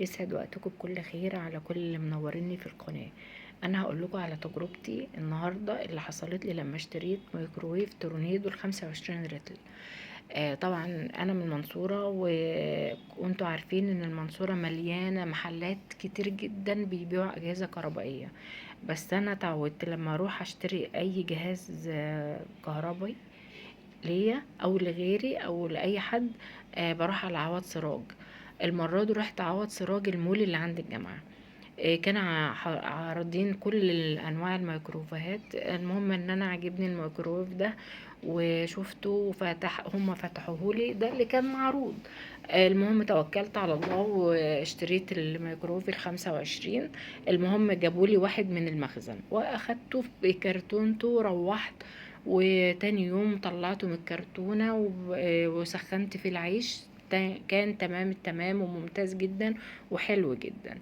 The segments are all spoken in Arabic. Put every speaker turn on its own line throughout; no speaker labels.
يسعد وقتكم بكل خير على كل اللي منوريني في القناة. انا هقول لكم على تجربتي النهارده اللي حصلت لي لما اشتريت ميكروويف تورنيدو ال25 رتل. طبعا انا من المنصورة وانتوا عارفين ان المنصورة مليانة محلات كتير جدا بيبيعوا اجهزة كهربائية. بس انا اتعودت لما اروح اشتري اي جهاز كهربائي ليا او لغيري او لاي حد، بروح على عوض سراج. المرة دي رحت عوض سراج المول اللي عند الجامعة. كان عارضين كل انواع الميكروفات. المهم ان انا عجبني الميكروويف ده وشفته هم فتحوهولي، ده اللي كان معروض. المهم توكلت على الله واشتريت الميكروويف ال25. المهم جابولي واحد من المخزن واخدته بكرتونته وروحت، وتاني يوم طلعته من الكرتونة وسخنت فيه العيش. كان تمام التمام وممتاز جدا وحلو جدا.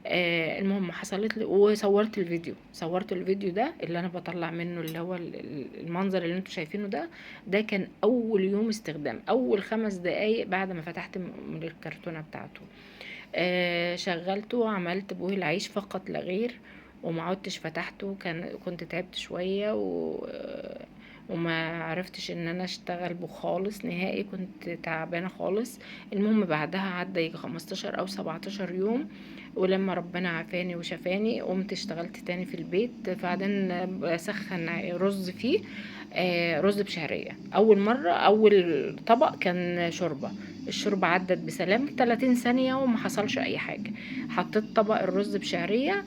المهم حصلت لي وصورت الفيديو، صورت الفيديو ده اللي انا بطلع منه اللي هو المنظر اللي انتوا شايفينه ده. ده كان اول يوم استخدام، اول 5 دقايق بعد ما فتحت من الكرتونة بتاعته. شغلته وعملت بوه العيش فقط لا غير، وما عدتش فتحته. كنت تعبت شوية وما عرفتش ان انا اشتغل بو خالص نهائي، كنت تعبانة خالص. المهم بعدها عدى يجي 15 او 17 يوم، ولما ربنا عافاني وشفاني قمت اشتغلت تاني في البيت. بعدين بسخن رز فيه، رز بشعرية. اول مرة اول طبق كان شوربة. الشوربة عدت بسلام 30 ثانية وما حصلش اي حاجة. حطيت طبق الرز بشعرية،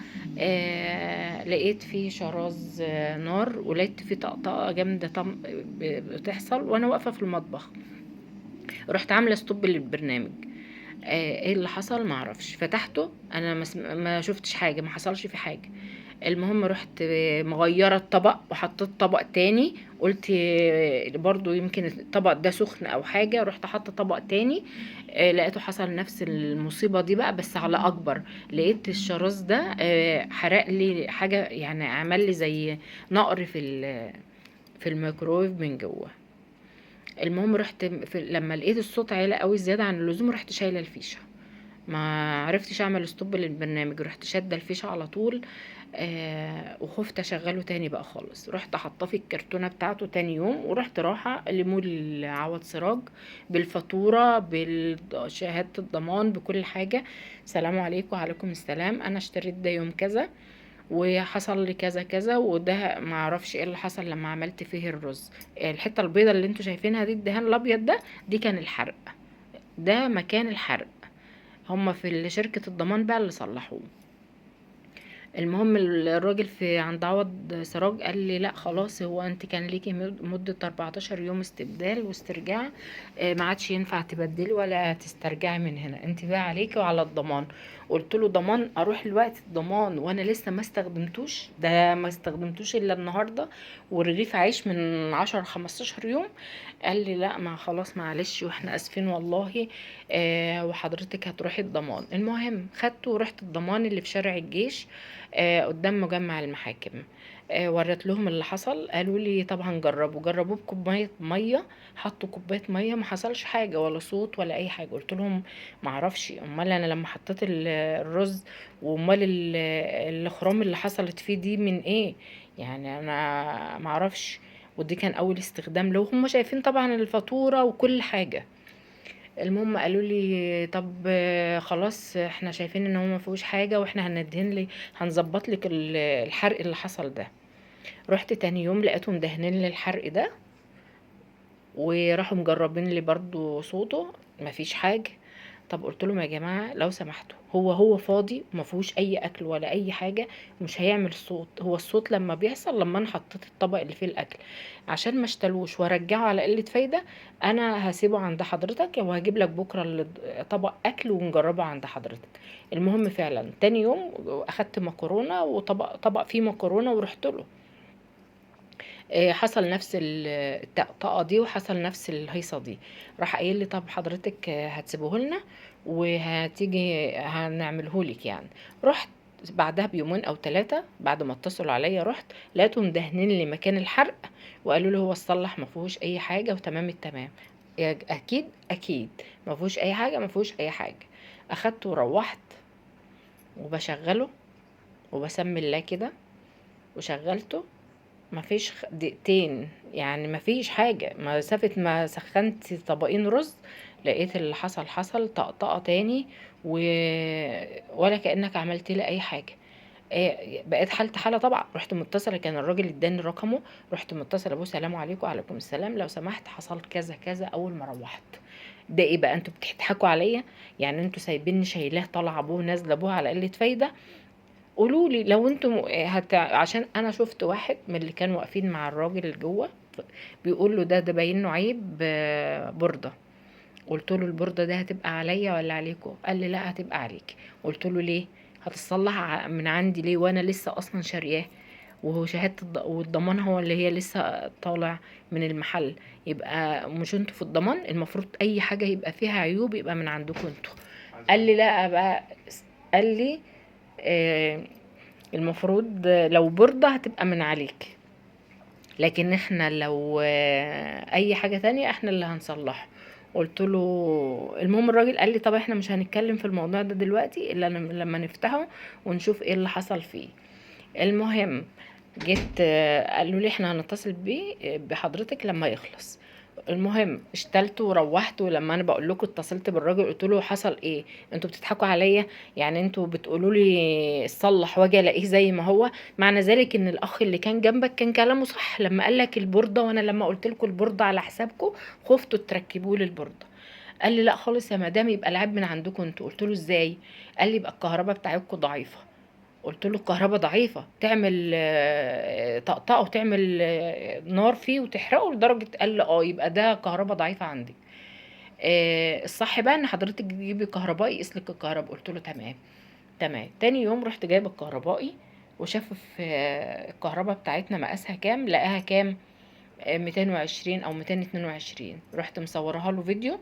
لقيت فيه شراز نار، ولقيت فيه طقطقة جامدة بتحصل وانا واقفة في المطبخ. رحت عاملة ستوب للبرنامج. ايه اللي حصل معرفش، فتحته انا ما شفتش حاجة، ما حصلش في حاجة. المهم رحت مغيرة الطبق وحطيت طبق تاني، قلت برضو يمكن الطبق ده سخن او حاجة، رحت حاطة طبق تاني. لقيته حصل نفس المصيبة دي بقى بس على اكبر. لقيت الشراز ده حرق لي حاجة، يعني عمل لي زي نقر في الميكرويف من جوه. المهم رحت لما لقيت الصوت عالي قوي زيادة عن اللزوم رحت شايلة الفيشة. ما عرفتش اعمل ستوب للبرنامج، رحت شادة الفيشة على طول. وخفت اشغله تاني بقى خالص. رحت حاطاه في الكرتونة بتاعته تاني يوم، ورحت رايحة لمول عوض سراج بالفاتورة بشهادة الضمان بكل حاجة. سلام عليكم. وعليكم السلام. انا اشتريت ده يوم كذا وحصل لي كذا كذا، وده ما اعرفش ايه اللي حصل لما عملت فيه الرز. الحته البيضه اللي انتوا شايفينها دي، الدهان الابيض ده، دي كان الحرق، ده مكان الحرق. هما في شركه الضمان بقى اللي صلحوه. المهم الراجل في عند عوض سراج قال لي لا خلاص، هو انت كان ليكي مدة 14 يوم استبدال واسترجاع، ما عادش ينفع تبدلي ولا تسترجعي من هنا، انت بقى عليكي وعلى الضمان. قلت له ضمان؟ اروح الوقت الضمان وانا لسه ما استخدمتوش؟ ده ما استخدمتوش الا النهارده ورغيف عيش من 10 15 يوم. قال لي لا، ما خلاص معلش واحنا اسفين والله، وحضرتك هتروحي الضمان. المهم خدته ورحت الضمان اللي في شارع الجيش، قدام مجمع المحاكم. وريت لهم اللي حصل، قالوا لي طبعا جربوه بكوبايه ميه. حطوا كوبايه ميه ما حصلش حاجه ولا صوت ولا اي حاجه. قلت لهم ما اعرفش، امال انا لما حطيت الرز وامال الاخرام اللي حصلت فيه دي من ايه؟ يعني انا ما اعرفش. ودي كان اول استخدام له، هم شايفين طبعا الفاتوره وكل حاجه. المهم قالوا لي طب خلاص احنا شايفين ان هو ما فيهوش حاجه، واحنا هندهن لي، هنظبط لك الحرق اللي حصل ده. رحت تاني يوم لقيتهم دهنين لي الحرق ده، وراحوا مجربين لي برضو صوته ما فيش حاجه. طب قلت لهم يا جماعه لو سمحتوا، هو فاضي ما فيهوش اي اكل ولا اي حاجه، مش هيعمل صوت. هو الصوت لما بيحصل لما انا حطيت الطبق اللي فيه الاكل، عشان ما اشتلوش وارجعه على قله فايده، انا هسيبه عند حضرتك وهجيب لك بكره طبق اكل ونجربه عند حضرتك. المهم فعلا تاني يوم اخدت مكرونه وطبق فيه مكرونه ورحت له. حصل نفس الطقطقه دي وحصل نفس الهيصه دي. راح قايل لي طب حضرتك هتسيبوه لنا وهتيجي هنعمله لك يعني. رحت بعدها بيومين او 3 بعد ما اتصلوا عليا، رحت لقيتهم دهنين لي مكان الحرق، وقالوا لي هو اتصلح ما فيهوش اي حاجه وتمام التمام. اكيد اكيد ما فيهوش اي حاجه، ما فيهوش اي حاجه. اخدته وروحت وبشغله وبسمي الله كده وشغلته. مفيش دقيقتين يعني، مفيش حاجة، مسافة ما سخنت طبقين رز لقيت اللي حصل طقطقة تاني و... ولا كأنك عملت لي اي حاجة. بقيت حالتي حالة طبعا. رحت متصلة، كان الراجل اداني رقمه، رحت متصلة ابو سلام عليكم. وعليكم السلام، لو سمحت حصل كذا كذا اول ما روحت. ده ايه بقى؟ انتوا بتضحكوا عليا يعني؟ انتوا سايبيني شايلاه طالعه ابوه نازله ابوه على قله فايده؟ قولوا لي لو انتم عشان انا شفت واحد من اللي كانوا واقفين مع الراجل اللي جوه بيقول له ده باين له عيب برده. قلت له البرده ده هتبقى عليا ولا عليكم؟ قال لي لا هتبقى عليك. قلت له ليه؟ هتصلح من عندي ليه وانا لسه اصلا شارياه؟ وهو شهاده والضمان هو اللي هي لسه طالع من المحل. يبقى مش انتوا في الضمان؟ المفروض اي حاجه يبقى فيها عيوب يبقى من عندكم انتوا. قال لي لا بقى. قال لي آه المفروض لو بردة هتبقى من عليك، لكن احنا لو اي حاجة تانية احنا اللي هنصلحه. قلت له المهم الراجل قال لي طب احنا مش هنتكلم في الموضوع ده دلوقتي الا لما نفتحه ونشوف ايه اللي حصل فيه. المهم جيت قالوا لي احنا هنتصل بيه بحضرتك لما يخلص. المهم اشتلت وروحت، ولما انا بقول لكم اتصلت بالراجل قلت له حصل ايه؟ انتوا بتضحكوا عليا يعني؟ انتوا بتقولوا لي صلح واجي الاقيه زي ما هو؟ معنى ذلك ان الاخ اللي كان جنبك كان كلامه صح لما قال لك البورده، وانا لما قلت لكم البورده على حسابكم خفتوا تركبوا لي البورده. قال لي لا خالص يا مدام، يبقى العيب من عندكم انتوا. قلت له ازاي؟ قال لي يبقى الكهرباء بتاعتكم ضعيفه. قلت له الكهرباء ضعيفة تعمل طقطقه وتعمل نار فيه وتحرقه لدرجة؟ قال لي اه يبقى ده كهرباء ضعيفة عندك. الصح بقى ان حضرتك تجيبي كهربائي يسلك الكهرباء. قلت له تمام. تمام. تاني يوم رحت جايبه الكهربائي وشاف في الكهرباء بتاعتنا مقاسها كام، لقاها كام؟ 220 او 222. رحت مصورها له فيديو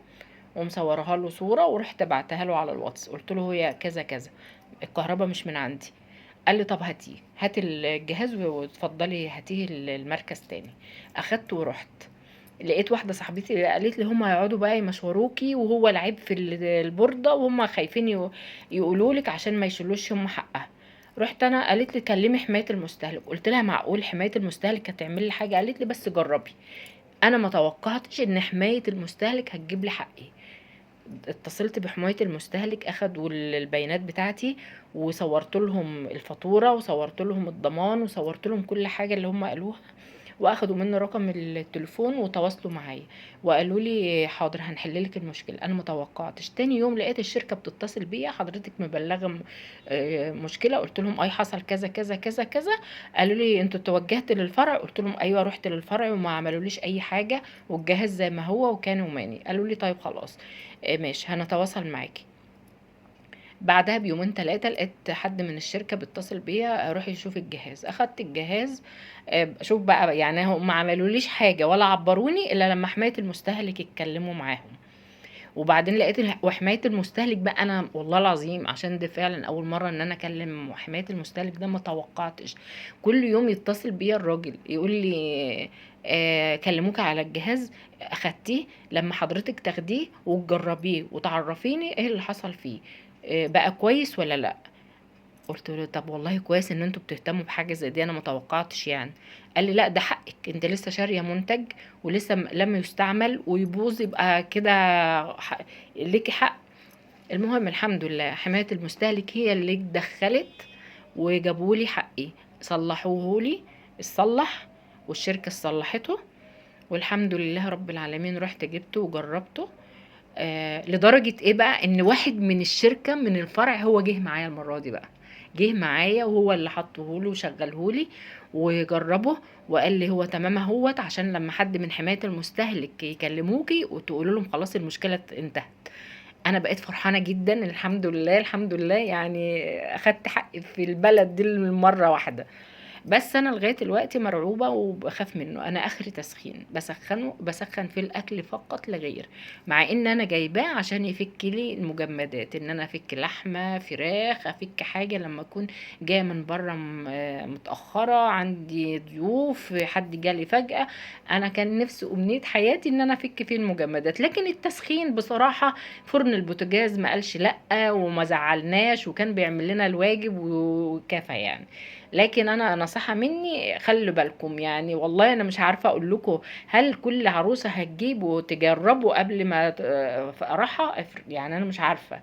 ومصورها له صورة ورحت بعتها له على الواتس. قلت له هي كذا كذا، الكهرباء مش من عندي. قال لي طب هاتيه، هات الجهاز واتفضلي هاتيه المركز تاني. اخدته ورحت لقيت واحده صاحبتي قالت لي هم هيقعدوا بقى يمشوروكي وهو العيب في البورده وهم خايفين يقولوا لك عشان ما يشيلوش هم حقها. رحت انا قالت لي كلمي حمايه المستهلك. قلت لها معقول حمايه المستهلك هتعمل لي حاجه؟ قالت لي بس جربي. انا ما توقعتش ان حمايه المستهلك هتجيب لي حقي. اتصلت بحماية المستهلك، اخدوا البيانات بتاعتي وصورت لهم الفاتورة وصورت لهم الضمان وصورت لهم كل حاجة اللي هم قالوها، واخدوا مني رقم التليفون وتواصلوا معايا وقالوا لي حاضر هنحل لك المشكله. انا متوقعتش. تاني يوم لقيت الشركه بتتصل بيا حضرتك مبلغه مشكله. قلت لهم اي حصل كذا كذا كذا كذا. قالوا لي انتوا توجهت للفرع؟ قلت لهم ايوه رحت للفرع وما عملوليش اي حاجه والجهاز زي ما هو وكان وماني. قالوا لي طيب خلاص ماشي هنتواصل معاكي. بعدها بيومين 3 لقيت حد من الشركة بيتصل بيا روحي يشوف الجهاز. اخدت الجهاز. شوف بقى يعني هم ما عملوليش حاجة ولا عبروني الا لما حماية المستهلك يتكلموا معاهم. وبعدين لقيت وحماية المستهلك بقى انا والله العظيم عشان ده فعلا اول مرة ان انا اكلم حماية المستهلك، ده ما توقعتش. كل يوم يتصل بيا الراجل يقول لي كلموك على الجهاز، اخدتيه لما حضرتك تاخديه وتجربيه وتعرفيني ايه اللي حصل فيه بقى كويس ولا لا. قلت له طب والله كويس ان انتوا بتهتموا بحاجه زي دي، انا ما توقعتش يعني. قال لي لا ده حقك، انت لسه شاريه منتج ولسه لم يستعمل ويبوظ يبقى كده ليكي حق. المهم الحمد لله حمايه المستهلك هي اللي اتدخلت وجابوا لي حقي، صلحوه لي، اتصلح والشركه صلحته والحمد لله رب العالمين. رحت جبته وجربته لدرجة ايه بقى ان واحد من الشركة من الفرع هو جه معايا المرة دي بقى، جه معايا وهو اللي حطه له وشغله لي وجربه وقال لي هو تمام اهوت، عشان لما حد من حماية المستهلك يكلموكي وتقولوا لهم خلاص المشكلة انتهت. انا بقيت فرحانة جدا الحمد لله الحمد لله يعني اخدت حقي في البلد دي مرة واحدة. بس انا لغايه دلوقتي مرعوبه وبخاف منه. انا اخري تسخين، بسخن في الاكل فقط لا غير، مع ان انا جايباه عشان يفك لي المجمدات، ان انا افك لحمه فراخ، افك حاجه لما اكون جايه من بره متاخره، عندي ضيوف، حد جالي فجاه. انا كان نفسي امنيه حياتي ان انا افك فيه المجمدات. لكن التسخين بصراحه فرن البوتاجاز ما قالش لا وما زعلناش، وكان بيعمل لنا الواجب وكفى يعني. لكن انا نصيحة مني خلوا بالكم يعني، والله انا مش عارفة اقول لكم هل كل عروسة هتجيبوا وتجربوا قبل ما في فرحها يعني انا مش عارفة.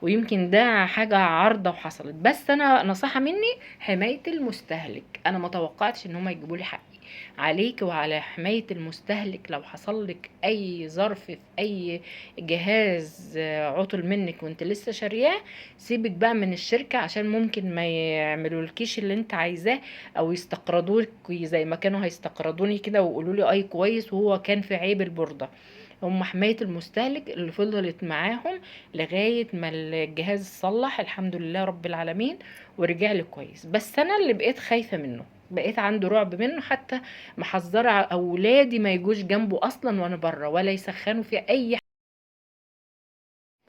ويمكن ده حاجة عارضة وحصلت، بس انا نصيحة مني حماية المستهلك. انا ما توقعتش ان هم يجيبوا لي حقي. عليك وعلى حماية المستهلك، لو حصل لك اي ظرف في اي جهاز عطل منك وانت لسه شارياه، سيبك بقى من الشركة، عشان ممكن ما يعملولكيش اللي انت عايزاه، او يستقرضوك زي ما كانوا هيستقرضوني كده ويقولوا لي اي كويس وهو كان في عيب البوردة. هم حماية المستهلك اللي فضلت معاهم لغاية ما الجهاز صلح الحمد لله رب العالمين ورجع لي كويس. بس انا اللي بقيت خايفة منه، بقيت عنده رعب منه، حتى محذرة اولادي ما يجوش جنبه اصلا وانا بره، ولا يسخنوا في اي.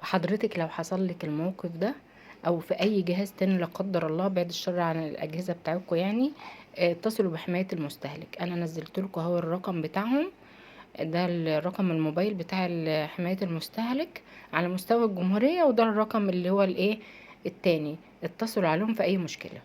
فحضرتك لو حصل لك الموقف ده او في اي جهاز تاني لا قدر الله، بعد الشر عن الاجهزة بتاعتكم يعني، اتصلوا بحماية المستهلك. انا نزلت لكم اهو الرقم بتاعهم، ده الرقم الموبايل بتاع حماية المستهلك على مستوى الجمهورية، وده الرقم اللي هو الايه التاني. اتصلوا عليهم في اي مشكلة.